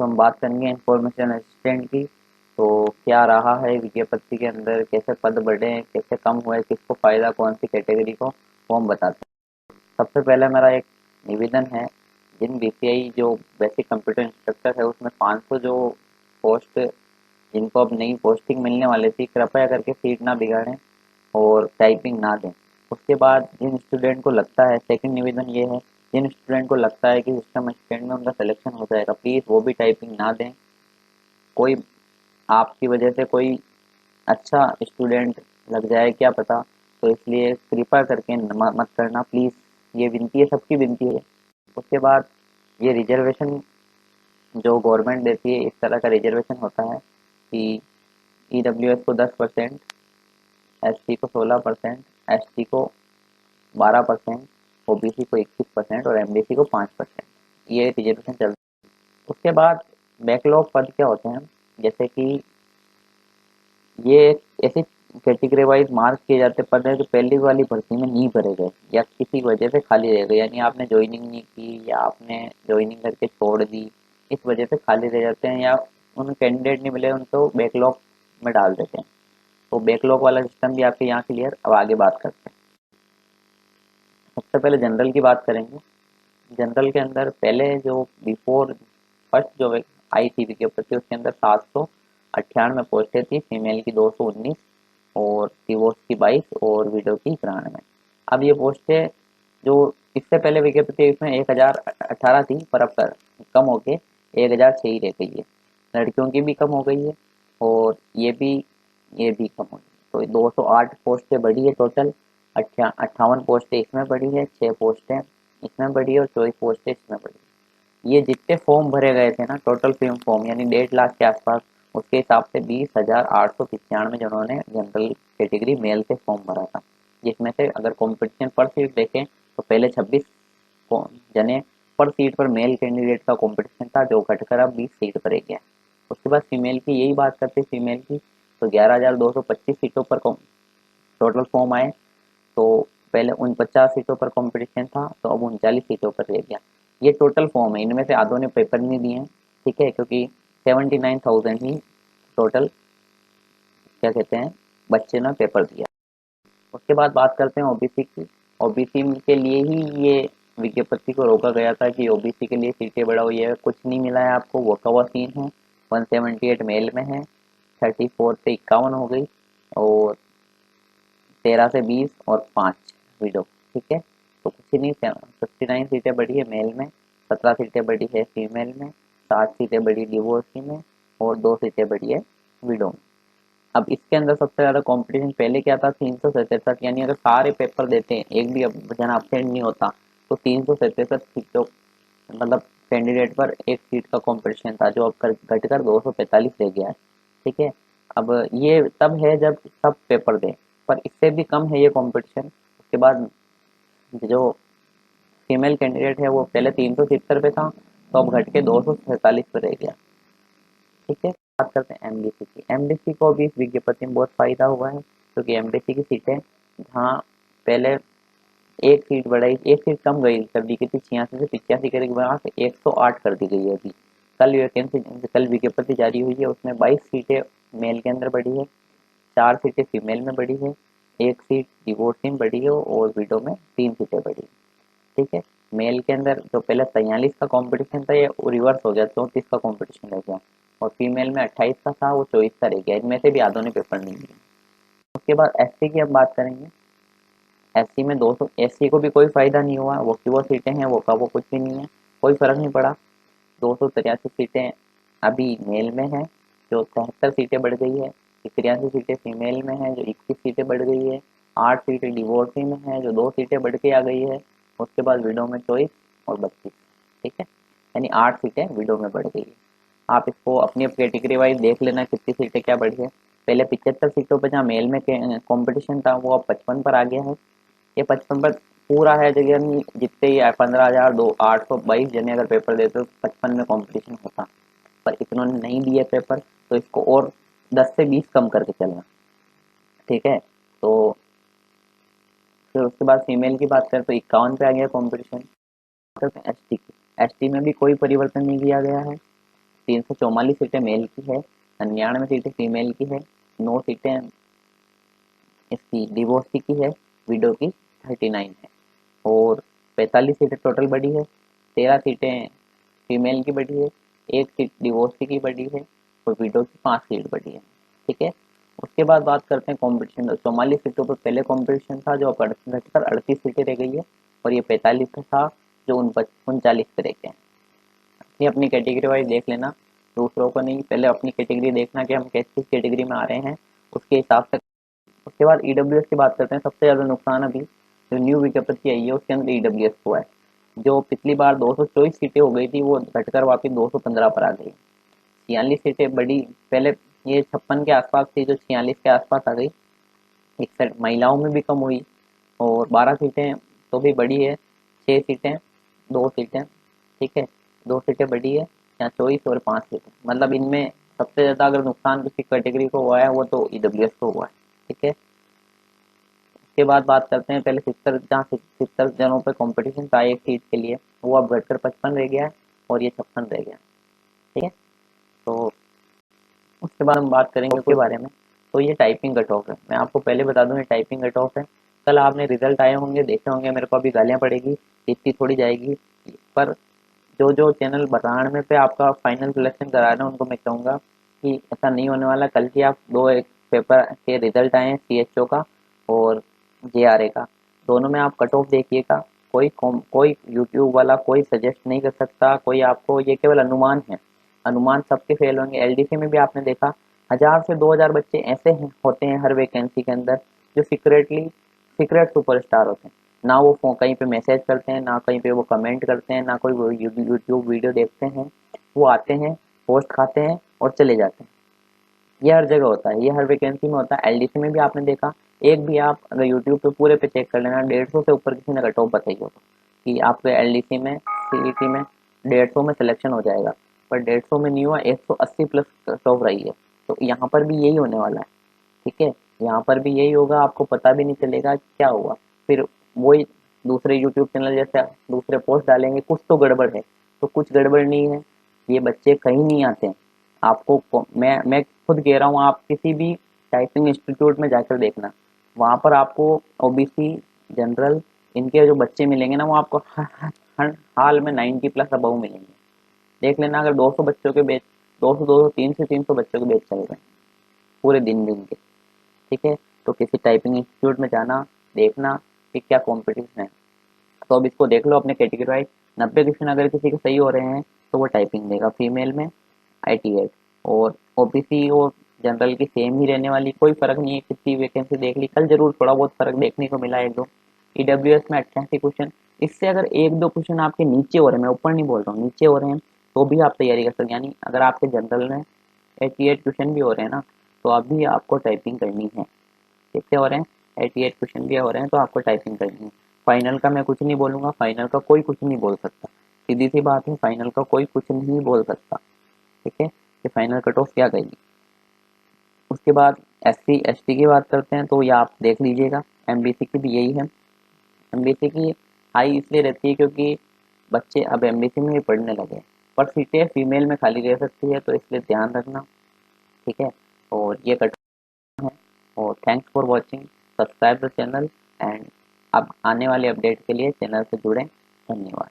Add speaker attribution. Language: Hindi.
Speaker 1: तो हम बात करेंगे इंफॉर्मेशन असिस्टेंट की। तो क्या रहा है विज्ञप्ति के अंदर, कैसे पद बढ़े हैं, कैसे कम हुए, किसको फ़ायदा, कौन सी कैटेगरी को, वो हम बताते हैं। सबसे पहले मेरा एक निवेदन है, जिन बीसीआई जो बेसिक कंप्यूटर इंस्ट्रक्टर है उसमें 500 जो पोस्ट जिनको अब नई पोस्टिंग मिलने वाली थी, कृपया करके सीट ना बिगाड़ें और टाइपिंग ना दें। उसके बाद जिन स्टूडेंट को लगता है, सेकंड निवेदन ये है, जिन स्टूडेंट को लगता है कि सिस्टम असिस्टेंट में उनका सिलेक्शन हो जाएगा, प्लीज़ वो भी टाइपिंग ना दें। कोई आपकी वजह से कोई अच्छा स्टूडेंट लग जाए क्या पता, तो इसलिए कृपया करके मत करना प्लीज़, ये विनती है, सबकी विनती है। उसके बाद ये रिजर्वेशन जो गवर्नमेंट देती है, इस तरह का रिजर्वेशन होता है कि ईडब्ल्यूएस को 10%, एससी को 16%, एसटी को 12%, ओबीसी को 21% और एमबीसी को 5%, ये रिजर्वेशन चलता है। उसके बाद बैकलॉग पद क्या होते हैं, जैसे कि ये ऐसे कैटेगरी वाइज मार्क किए जाते पद हैं जो पहली वाली भर्ती में नहीं भरे गए या किसी वजह से खाली रह गए, यानी आपने ज्वाइनिंग नहीं की या आपने ज्वाइनिंग करके छोड़ दी, इस वजह से खाली रह जाते हैं, या उन कैंडिडेट नहीं मिले उनको बैकलॉग में डाल देते हैं। तो बैकलॉग वाला सिस्टम भी आपके यहाँ क्लियर। अब आगे बात करते हैं। सबसे पहले जनरल की बात करेंगे। जनरल के अंदर पहले जो बिफोर फर्स्ट जो आई थी विज्ञप्ति, उसके अंदर 798 पोस्टें थी, फीमेल की 219 और डिवोर्स की 22 और विडो की 93। अब ये पोस्टें जो इससे पहले विज्ञप्ति थी इसमें 1018 थी, पर अब कम होके 1006 ही रह गई है। लड़कियों की भी कम हो गई है और ये भी कम हो गई, तो 208 पोस्टें बढ़ी है टोटल। 58 पोस्टें इसमें बढ़ी है, 6 पोस्टें इसमें बढ़ी है और 24 पोस्टें इसमें बढ़ी है। ये जितने फॉर्म भरे गए थे ना, टोटल फॉर्म यानी 1.5 लाख के आसपास, उसके हिसाब से 20,895 जिन्होंने जनरल कैटेगरी मेल से फॉर्म भरा था, जिसमें से अगर कंपटीशन पर सीट देखें तो पहले 26 जने पर सीट पर मेल कैंडिडेट का कंपटीशन था, जो घटकर अब 20 सीट पर गया। उसके बाद फीमेल की यही बात करते फीमेल की, तो 11,225 सीटों पर टोटल फॉर्म आए। तो पहले 49 सीटों पर कंपटीशन था, तो अब 39 सीटों पर रह गया। ये टोटल फॉर्म है, इनमें से आधों ने पेपर नहीं दिए हैं, ठीक है, क्योंकि 79,000 ही टोटल क्या कहते हैं बच्चे ने पेपर दिया। उसके बाद बात करते हैं ओबीसी की। ओबीसी के लिए ही ये विज्ञप्ति को रोका गया था कि ओबीसी के लिए सीटें बढ़ाओ, ये कुछ नहीं मिला है आपको, वो का वो सीन है। 178 मेल में है, 34 से 51 हो गई और 13 से 20 और 5 विडो, ठीक है। तो कुछ ही नहीं, 59 सीटें बढ़ी है मेल में, 17 सीटें बढ़ी है फीमेल में, 7 सीटें बढ़ी डिवोर्सी में और 2 सीटें बढ़ी है विडो में। अब इसके अंदर सबसे ज़्यादा कंपटीशन पहले क्या था, 367, यानी अगर सारे पेपर देते हैं एक भी जना absent नहीं होता, तो 367 सीटों मतलब कैंडिडेट पर एक सीट का कंपटीशन था, जो अब घटकर 245 रह गया है, ठीक है। अब ये तब है जब सब पेपर दें, पर इससे भी कम है ये कंपटीशन। उसके बाद जो फीमेल कैंडिडेट है वो पहले 370 पे था, तो अब घट के 247 पे रह गया, ठीक है। बात करते हैं एमडीसी की। एमडीसी को भी इस विज्ञप्ति में बहुत फायदा हुआ है, क्योंकि एमडीसी की सीटें जहाँ पहले एक सीट बढ़ाई, एक सीट कम गई कर दी गई थी, 86 से 85 करके वहाँ से 108 कर दी गई है अभी। कल विज्ञप्ति जारी हुई है, उसमें 22 सीटें मेल के अंदर बढ़ी है, 4 सीटें फीमेल में बढ़ी है, एक सीट डिवोर्स में बढ़ी है और विडो में 3 सीटें बढ़ी है, ठीक है। मेल के अंदर जो पहले 43 का कंपटीशन था, ये रिवर्स हो गया, 34 का कंपटीशन रह गया और फीमेल में 28 का था, वो 24 का रह गया। इनमें से भी आधों ने पेपर नहीं दिए। उसके बाद एससी की अब बात करेंगे। एससी में 200, एससी को भी कोई फायदा नहीं हुआ, वो की वो सीटें हैं, वो का वो कुछ भी नहीं है, कोई फर्क नहीं पड़ा। 283 सीटें अभी मेल में है, जो 73 सीटें बढ़ गई है। 83 सीटें फीमेल में है, जो 21 सीटें बढ़ गई है। 8 सीटें डिवोर्सी में है, जो 2 सीटें बढ़ के आ गई है। उसके बाद विडो में 24 और 32, ठीक है, यानी 8 सीटें विडो में बढ़ गई है। आप इसको अपनी कैटेगरी वाइज देख लेना कितनी सीटें क्या बढ़ी है। पहले 75 सीटों पर जहाँ मेल में कंपटीशन था, वो अब 55 पर आ गया है। ये 55 पर पूरा है जगह नहीं, जितने ही 15,822 जने अगर पेपर देते तो 55 में कंपटीशन होता, पर इतनों ने नहीं दिए पेपर, तो इसको और 10 से 20 कम करके चलना, ठीक है। तो फिर उसके बाद फीमेल की बात करें तो 51 पे आ गया कंपटीशन। करते हैं एसटी की। एसटी में भी कोई परिवर्तन नहीं किया गया है, 344 सीटें मेल की है, 99 सीटें फीमेल की है, 9 सीटें इसकी डिवोर्सी की है, विडो की 39 है, और 45 सीटें टोटल बढ़ी है, 13 सीटें फीमेल की बढ़ी है, एक सीट डिवोर्सी की बढ़ी है, और विडो की 5 सीट बढ़ी है। ठीक है, उसके बाद बात करते हैं कॉम्पिटिशन। 44 सीटों पर पहले कॉम्पिटिशन था जो अब घटकर 38 सीटें रह गई है, और ये 45 था जो 39 पे रह गए हैं। अपनी अपनी कैटेगरी वाइज देख लेना, दूसरों को नहीं, पहले अपनी कैटेगरी देखना कि हम किस कैटेगरी में आ रहे हैं, उसके हिसाब से। उसके बाद ईडब्ल्यूएस की बात करते हैं। सबसे ज़्यादा नुकसान अभी जो न्यू विज्ञप्ति आई है उसके अंदर ईडब्ल्यूएस को है। जो पिछली बार 224 सीटें हो गई थी वो घटकर वापस 215 पर आ गई। 46 सीटें बढ़ी, पहले ये 56 के आसपास थी जो 46 के आसपास आ गई। 61 महिलाओं में भी कम हुई, और 12 सीटें तो भी बढ़ी है, 6 सीटें, 2 सीटें, ठीक है, 2 सीटें बढ़ी है, या 24 और 5 सीटें। मतलब इनमें सबसे ज़्यादा अगर नुकसान किसी कैटेगरी को हुआ है वो तो ईडब्ल्यूएस को हुआ है। ठीक है, उसके बाद बात करते हैं पहले 70, जहाँ 70 जनों पर कॉम्पिटिशन था एक सीट के लिए, वो अब घटकर 55 रह गया है, और ये 56 रह गया। ठीक है, तो उसके बाद हम बात करेंगे उसके बारे में। तो ये टाइपिंग कट ऑफ है, मैं आपको पहले बता दूं ये टाइपिंग कट ऑफ है। कल आपने रिजल्ट आए होंगे, देखे होंगे, मेरे को अभी गालियाँ पड़ेगी, इतनी थोड़ी जाएगी, पर जो जो चैनल बताने में पे आपका फाइनल सिलेक्शन करा रहे हैं उनको मैं कहूँगा कि ऐसा नहीं होने वाला। कल की आप दो एक पेपर के रिजल्ट आए हैं, सीएचओ का और जेआरए का, दोनों में आप कट ऑफ देखिएगा। कोई यूट्यूब वाला कोई सजेस्ट नहीं कर सकता, कोई आपको, ये केवल अनुमान है, अनुमान सबके फेल होंगे। एलडीसी में भी आपने देखा 1000 से 2000 बच्चे ऐसे हैं होते हैं हर वैकेंसी के अंदर जो सीक्रेट सुपरस्टार होते हैं। ना वो कहीं पे मैसेज करते हैं, ना कहीं पे वो कमेंट करते हैं, ना कोई वो यूट्यूब वीडियो देखते हैं, वो आते हैं, पोस्ट खाते हैं और चले जाते हैं। ये हर जगह होता है, ये हर वैकेंसी में होता है। एलडीसी में भी आपने देखा, एक भी आप अगर यूट्यूब पे पूरे पे चेक कर लेना, 150 से ऊपर किसी ने कट ऑफ बताई हो कि आपके एलडीसी में, सीईटी में 150 में सिलेक्शन हो जाएगा, पर 150 में नहीं हुआ, 180 प्लस कट ऑफ रही है। तो यहाँ पर भी यही होने वाला है। ठीक है, यहाँ पर भी यही होगा, आपको पता भी नहीं चलेगा कि क्या हुआ। फिर वही दूसरे यूट्यूब चैनल जैसे दूसरे पोस्ट डालेंगे कुछ तो गड़बड़ है, तो कुछ गड़बड़ नहीं है, ये बच्चे कहीं नहीं आते हैं। मैं खुद कह रहा हूँ, आप किसी भी टाइपिंग इंस्टीट्यूट में जाकर देखना, वहाँ पर आपको ओबीसी, जनरल, इनके जो बच्चे मिलेंगे ना, वो आपको हर हाल में 90 प्लस अबव मिलेंगे। देख लेना, अगर 200 बच्चों के बैच, 200 300 बच्चों के बैच चल रहे हैं पूरे दिन दिन के। ठीक है, तो किसी टाइपिंग इंस्टीट्यूट में जाना, देखना कि क्या कंपटीशन है। तो अब इसको देख लो अपने कैटेगरी वाइज। 90 क्वेश्चन अगर किसी के सही हो रहे हैं तो वो टाइपिंग देगा, फीमेल में 88, और ओबीसी और जनरल की सेम ही रहने वाली, कोई फर्क नहीं है। कितनी वैकेंसी देख ली, कल जरूर थोड़ा बहुत फर्क देखने को मिला एक दो। ईडब्ल्यूएस में 88 क्वेश्चन, इससे अगर एक दो क्वेश्चन आपके नीचे हो रहे हैं, मैं ऊपर नहीं बोल रहा हूँ, नीचे हो रहे हैं, तो भी आप तैयारी कर सकते। यानी अगर आपके जनरल में 88 क्वेश्चन भी हो रहे हैं ना, तो अभी आपको टाइपिंग करनी है। कितने हो रहे हैं, 88 क्वेश्चन भी हो रहे हैं, तो आपको टाइपिंग करनी है। फाइनल का मैं कुछ नहीं बोलूँगा, फाइनल का कोई कुछ नहीं बोल सकता, सीधी सी बात है, फाइनल का कोई कुछ नहीं बोल सकता। ठीक है, कि फाइनल कट ऑफ क्या कहेगी। उसके बाद एससी एसटी की बात करते हैं, तो ये आप देख लीजिएगा, एमबीसी की भी यही है। एमबीसी की हाई इसलिए रहती है क्योंकि बच्चे अब एमबीसी में ही पढ़ने लगे हैं, पर सीटें फीमेल में खाली रह सकती है, तो इसलिए ध्यान रखना। ठीक है, और ये कट है। और thanks for watching, subscribe the channel, and अब आने वाले अपडेट के लिए चैनल से जुड़ें। धन्यवाद।